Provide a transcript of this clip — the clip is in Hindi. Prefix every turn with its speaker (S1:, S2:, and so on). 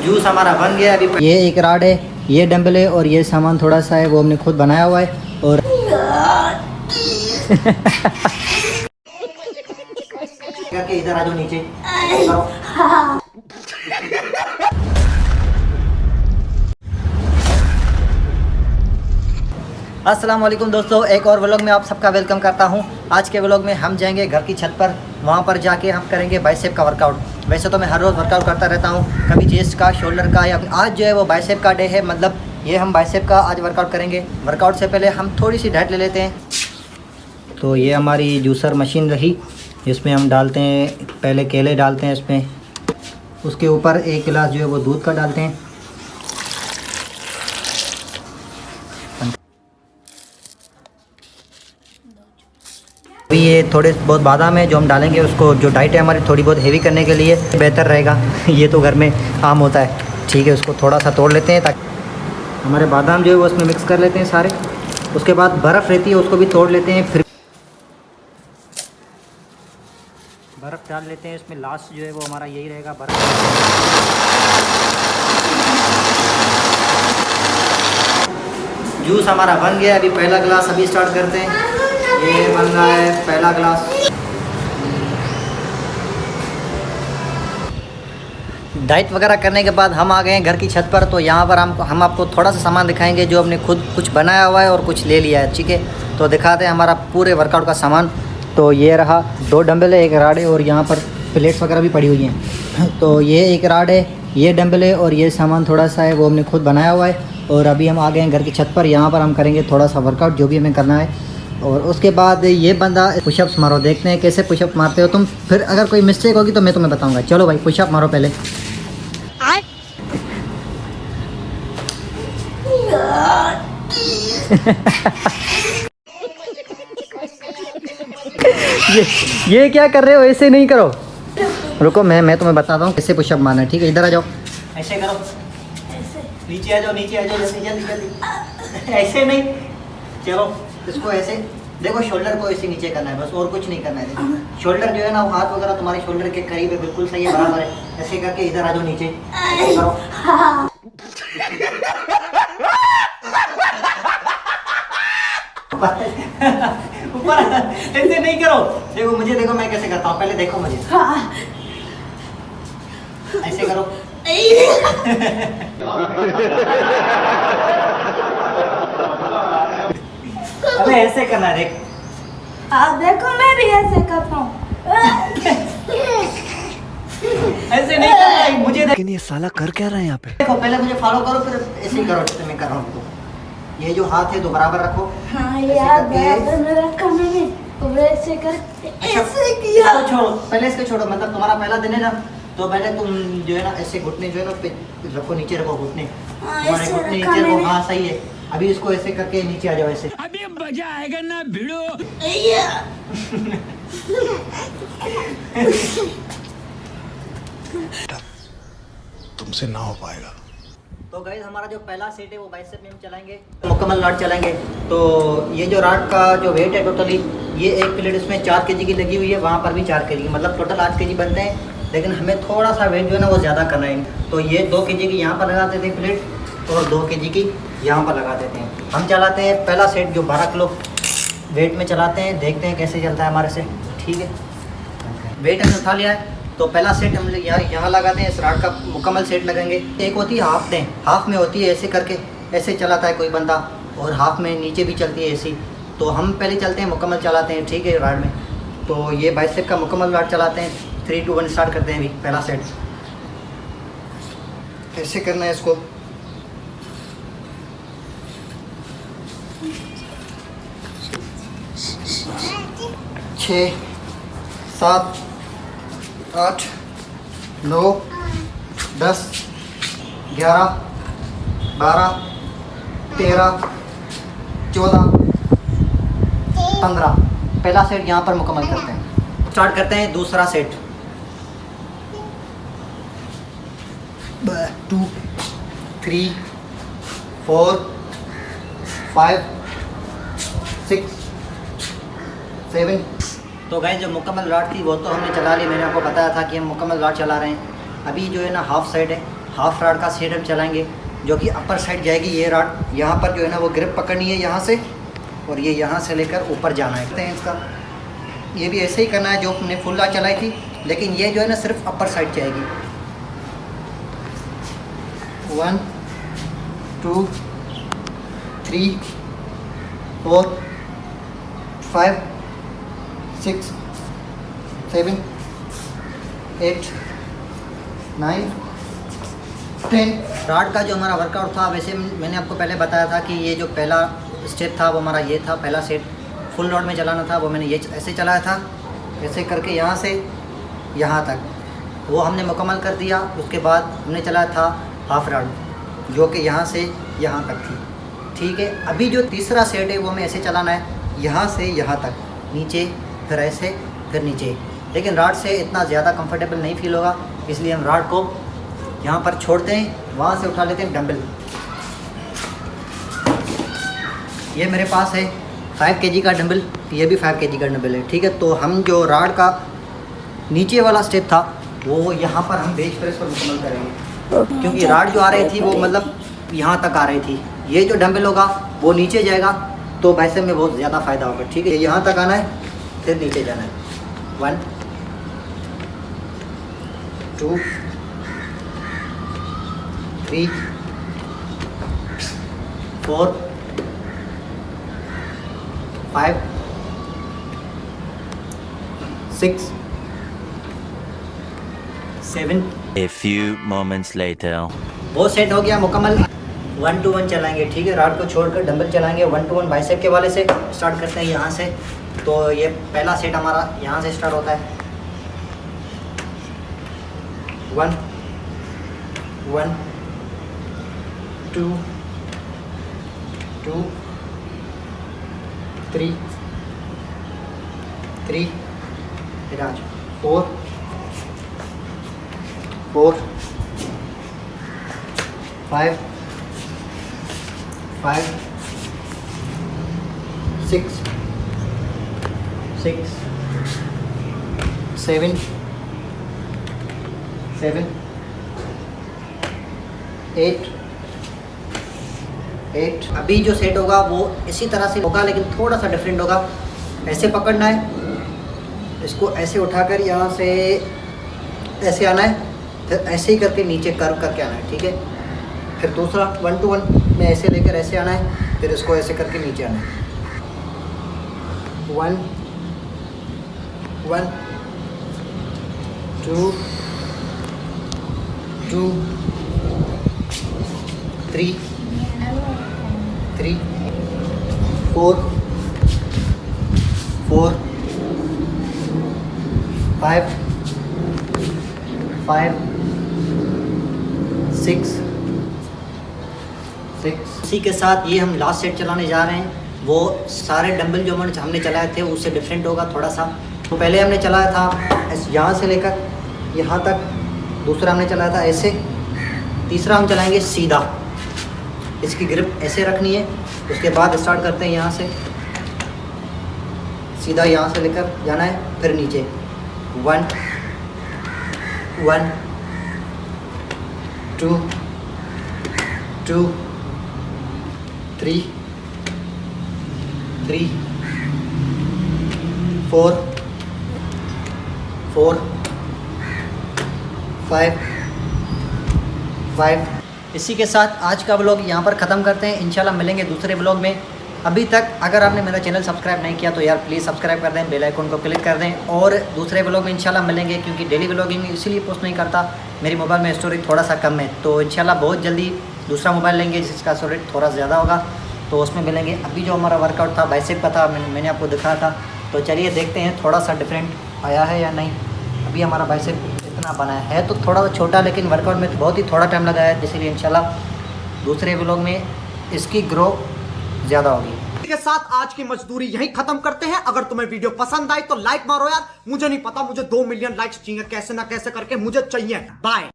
S1: जूस हमारा बन गया अभी। ये एक राड है, ये डंबल है और ये सामान थोड़ा सा है वो हमने खुद बनाया हुआ है। और इधर आ जाओ नीचे। अस्सलाम वालेकुम दोस्तों, एक और व्लॉग में आप सबका वेलकम करता हूं। आज के व्लॉग में हम जाएंगे घर की छत पर, वहां पर जाके हम करेंगे बाइसेप का वर्कआउट। वैसे तो मैं हर रोज़ वर्कआउट करता रहता हूं, कभी चेस्ट का, शोल्डर का, या आज जो है वो बाइसेप का डे है। मतलब ये हम बाइसेप का आज वर्कआउट करेंगे। वर्कआउट से पहले हम थोड़ी सी डाइट ले लेते हैं। तो ये हमारी जूसर मशीन रही, इसमें हम डालते हैं, पहले केले डालते हैं इसमें, उसके ऊपर एक गिलास जो है वो दूध का डालते हैं। अभी ये थोड़े बहुत बादाम है जो हम डालेंगे, उसको जो डाइट है हमारी थोड़ी बहुत हेवी करने के लिए बेहतर रहेगा। ये तो घर में आम होता है, ठीक है। उसको थोड़ा सा तोड़ लेते हैं ताकि हमारे बादाम जो है वो उसमें मिक्स कर लेते हैं सारे। उसके बाद बर्फ़ रहती है उसको भी तोड़ लेते हैं, फिर बर्फ़ डाल लेते हैं इसमें। लास्ट जो है वो हमारा यही रहेगा, बर्फ़। जूस हमारा बन गया अभी। पहला गिलास अभी स्टार्ट करते हैं। ये बन रहा है पहला गिलास। डाइट वगैरह करने के बाद हम आ गए हैं घर की छत पर। तो यहाँ पर हम आपको थोड़ा सा सामान दिखाएंगे जो हमने खुद कुछ बनाया हुआ है और कुछ ले लिया है, ठीक है। तो दिखाते हैं हमारा पूरे वर्कआउट का सामान। तो ये रहा 2 डंबल है, एक राड है और यहाँ पर प्लेट्स वगैरह भी पड़ी हुई हैं। तो ये एक राड है, ये डंबल है और ये सामान थोड़ा सा है वो हमने खुद बनाया हुआ है। और अभी हम आ गए हैं घर की छत पर। यहाँ पर हम करेंगे थोड़ा सा वर्कआउट जो भी हमें करना है। और उसके बाद ये बंदा पुशअप्स मारो, देखते हैं कैसे पुशअप मारते हो तुम। फिर अगर कोई मिस्टेक होगी तो मैं तुम्हें बताऊँगा। चलो भाई पुशअप मारो पहले। ये क्या कर रहे हो? ऐसे नहीं करो, रुको मैं तुम्हें बताता हूँ कैसे पुशअप मारना है, ठीक है। इधर आ जाओ, ऐसे करो, ऐसे नीचे आ जाओ, नीचे आ जाओ, जल्दी जल्दी जल्दी। ऐसे नहीं, चलो इसको ऐसे देखो, शोल्डर को ऐसे नीचे करना है बस, और कुछ नहीं करना है। शोल्डर जो है ना, वो हाथ वगैरह तुम्हारे शोल्डर के करीब है, बिल्कुल सही है, बराबर है। ऐसे करके इधर आ जाओ नीचे, ऐसे करो। ऊपर ऐसे नहीं करो, देखो मुझे, देखो मैं कैसे करता हूँ, पहले देखो मुझे। ऐसे करो। अबे ऐसे करना है, देख।
S2: देखो मैं भी ऐसे करता हूँ।
S1: ऐसे नहीं करना है मुझे।
S3: लेकिन ये साला कर क्या रहा है यहाँ पे?
S1: देखो पहले मुझे फॉलो करो, फिर ऐसे ही करो जैसे मैं कर रहा हूँ। तो ये जो हाथ है तो बराबर रखो।
S2: हाँ यार बराबर में रखा मैंने, वैसे कर ऐसे किया।
S1: इसको छोड़ो, पहले इसको छोड़ो। मतलब तुम्हारा पहला दिन है ना, तो पहले तुम जो है ना ऐसे घुटने जो है ना पे रखो, नीचे रखो घुटने, तुम्हारे घुटने नीचे रखो। हाँ सही है। अभी इसको ऐसे करके नीचे आ जाओ, ऐसे।
S3: अभी मजा आएगा ना भिड़ो।
S4: तुमसे ना हो पाएगा।
S1: तो गाइस हमारा जो पहला सेट है वो बाइसेप में हम चलाएंगे, मुकम्मल राड चलाएंगे। तो ये जो राड का जो वेट है टोटली, ये एक प्लेट इसमें 4 kg की लगी हुई है, वहाँ पर भी 4 kg, मतलब टोटल 8 kg बनते हैं। लेकिन हमें थोड़ा सा वेट जो है ना वो ज़्यादा करना है। तो ये 2 kg की यहाँ पर लगा देते हैं प्लेट, और 2 kg की यहाँ पर लगा देते हैं। हम चलाते हैं पहला सेट जो 12 किलो वेट में चलाते हैं, देखते हैं कैसे चलता है हमारे से, ठीक है। वेट हमने उठा लिया है, तो पहला सेट हम यहाँ लगाते हैं। इस राड का मुकम्मल सेट लगेंगे। एक होती है हाफ में, हाफ में होती है ऐसे करके, ऐसे चलाता है कोई बंदा, और हाफ में नीचे भी चलती है ऐसी। तो हम पहले चलते हैं, मुकम्मल चलाते हैं, ठीक है, राड में। तो ये बाइसेप का मुकम्मल राड चलाते हैं। 3, 2, 1 स्टार्ट करते हैं अभी पहला सेट। ऐसे करना है इसको, छः 7 8 9 10 11 12 13 14 15। पहला सेट यहाँ पर मुकम्मल करते हैं। स्टार्ट करते हैं दूसरा सेट। 2 3 4 5 6 7। तो गाइस जो मुकम्मल राड थी वो तो हमने चला ली, मैंने आपको बताया था कि हम मुकम्मल राड चला रहे हैं। अभी जो है ना हाफ साइड है, हाफ राड का सेट हम चलाएंगे, जो कि अपर साइड जाएगी। ये राड यहाँ पर जो है ना वो ग्रिप पकड़नी है यहाँ से, और ये यहाँ से लेकर ऊपर जाना है इसका। ये भी ऐसे ही करना है जो हमने फुल राड चलाई थी, लेकिन ये जो है ना सिर्फ अपर साइड जाएगी। 1 2 3 4 5 6 7 8 9 10। राड का जो हमारा वर्कआउट था, वैसे मैंने आपको पहले बताया था कि ये जो पहला स्टेप था वो हमारा ये था, पहला सेट फुल राड में चलाना था। वो मैंने ये ऐसे चलाया था, ऐसे करके यहाँ से यहाँ तक वो हमने मुकम्मल कर दिया। उसके बाद हमने चलाया था हाफ राड, जो कि यहाँ से यहाँ तक थी। ठीक है, अभी जो तीसरा सेट है वो हमें ऐसे चलाना है, यहाँ से यहाँ तक, नीचे फिर ऐसे फिर नीचे। लेकिन राड से इतना ज़्यादा कंफर्टेबल नहीं फील होगा, इसलिए हम राड को यहाँ पर छोड़ते हैं, वहाँ से उठा लेते हैं डंबल। ये मेरे पास है 5 kg का डंबल, ये भी 5 kg का डंबल है। ठीक है, तो हम जो राड का नीचे वाला स्टेप था वो यहाँ पर हम बेंच प्रेस पर मुकम्मल करेंगे, क्योंकि राड जो आ रही थी वो मतलब यहाँ तक आ रही थी। ये जो डंबल होगा वो नीचे जाएगा, तो बाइसेप में बहुत ज़्यादा फ़ायदा होगा। ठीक है, यहाँ तक आना है, फिर नीचे जाना है। 1 2 3 4 5 6 7।
S5: A few moments later.
S1: वो सेट हो गया मुकम्मल। 1 to 1 चलाएंगे। ठीक है, राड को छोड़कर डंबल चलाएंगे। 1 to 1 बाइसेप के वाले से स्टार्ट करते हैं यहाँ से। तो ये पहला सेट हमारा यहाँ से स्टार्ट होता है। 1 1 2 2 3 3 4 4 5 5 6 6 7 7 8 8। अभी जो सेट होगा वो इसी तरह से होगा, लेकिन थोड़ा सा डिफरेंट होगा। ऐसे पकड़ना है, इसको ऐसे उठाकर यहाँ से ऐसे आना है, फिर ऐसे ही करके नीचे कर्व करके आना है। ठीक है, फिर दूसरा 1 to 1 में ऐसे लेकर ऐसे आना है, फिर इसको ऐसे करके नीचे आना है। 1 1 2 2 3 3 4 4 5 5 6 6। इसी के साथ ये हम लास्ट सेट चलाने जा रहे हैं। वो सारे डंबल जो हमने चलाए थे उससे डिफरेंट होगा थोड़ा सा। तो पहले हमने चलाया था यहाँ से लेकर यहाँ तक, दूसरा हमने चलाया था ऐसे, तीसरा हम चलाएंगे सीधा। इसकी ग्रिप ऐसे रखनी है। उसके बाद स्टार्ट करते हैं यहाँ से, सीधा यहाँ से लेकर जाना है, फिर नीचे 1 1 2 2 3 3 4 4 5 5। इसी के साथ आज का व्लॉग यहाँ पर ख़त्म करते हैं। इंशाल्लाह मिलेंगे दूसरे व्लॉग में। अभी तक अगर आपने मेरा चैनल सब्सक्राइब नहीं किया तो यार प्लीज़ सब्सक्राइब कर दें, बेल आइकन को क्लिक कर दें। और दूसरे व्लॉग में इंशाल्लाह मिलेंगे, क्योंकि डेली व्लॉगिंग इसीलिए पोस्ट नहीं करता, मेरी मोबाइल में स्टोरेज थोड़ा सा कम है। तो इंशाल्लाह बहुत जल्दी दूसरा मोबाइल लेंगे जिसका स्टोरेज थोड़ा ज़्यादा होगा, तो उसमें मिलेंगे। अभी जो हमारा वर्कआउट था बाइसेप का था, मैंने आपको दिखाया था। तो चलिए देखते हैं थोड़ा सा डिफरेंट आया है या नहीं। अभी हमारा बाइसेप इतना बना है तो थोड़ा सा छोटा, लेकिन वर्कआउट में तो बहुत ही थोड़ा टाइम लगा है, इसीलिए इंशाल्लाह दूसरे व्लॉग में इसकी ग्रो ज़्यादा होगी।
S6: के साथ आज की मजदूरी यहीं खत्म करते हैं। अगर तुम्हें वीडियो पसंद आई तो लाइक मारो यार। मुझे नहीं पता, मुझे 2 मिलियन लाइक्स चाहिए, कैसे ना कैसे करके मुझे चाहिए। बाय।